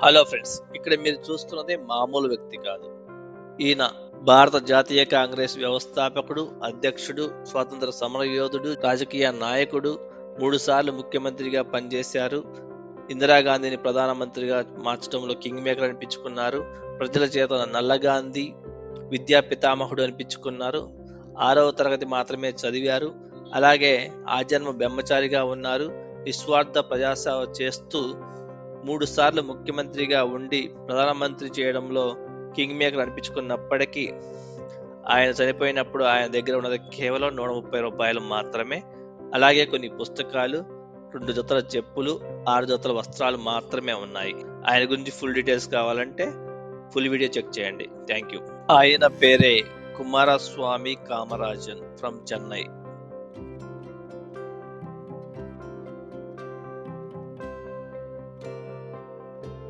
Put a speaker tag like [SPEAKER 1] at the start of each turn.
[SPEAKER 1] Hello friends, ఇక్కడ మీరు చూస్తున్నది మామూలు వ్యక్తి కాదు. ఈయన భారత జాతీయ కాంగ్రెస్ వ్యవస్థాపకుడు, అధ్యక్షుడు, స్వాతంత్ర సమరయోధుడు, రాజకీయ నాయకుడు, 3 సార్లు ముఖ్యమంత్రిగా పనిచేశారు. ఇందిరాగాంధీని ప్రధానమంత్రిగా మార్చడంలో కింగ్ మేకర్ అనిపించుకున్నారు. ప్రజల చేత నల్లగాంధీ, విద్యా పితామహుడు అనిపించుకున్నారు. 6వ తరగతి మాత్రమే చదివారు. అలాగే ఆజన్మ బ్రహ్మచారిగా ఉన్నారు. నిస్వార్థ ప్రజాసేవ చేస్తూ 3 సార్లు ముఖ్యమంత్రిగా ఉండి ప్రధానమంత్రి చేయడంలో కింగ్ మేకర్ అనిపించుకున్నప్పటికీ ఆయన చనిపోయినప్పుడు ఆయన దగ్గర ఉన్నది కేవలం 130 రూపాయలు మాత్రమే. అలాగే కొన్ని పుస్తకాలు, 2 జతల చెప్పులు, 6 జతల వస్త్రాలు మాత్రమే ఉన్నాయి. ఆయన గురించి ఫుల్ డీటెయిల్స్ కావాలంటే ఫుల్ వీడియో చెక్ చేయండి. Thank you. ఆయన పేరే కుమారస్వామి కామరాజన్ ఫ్రమ్ చెన్నై.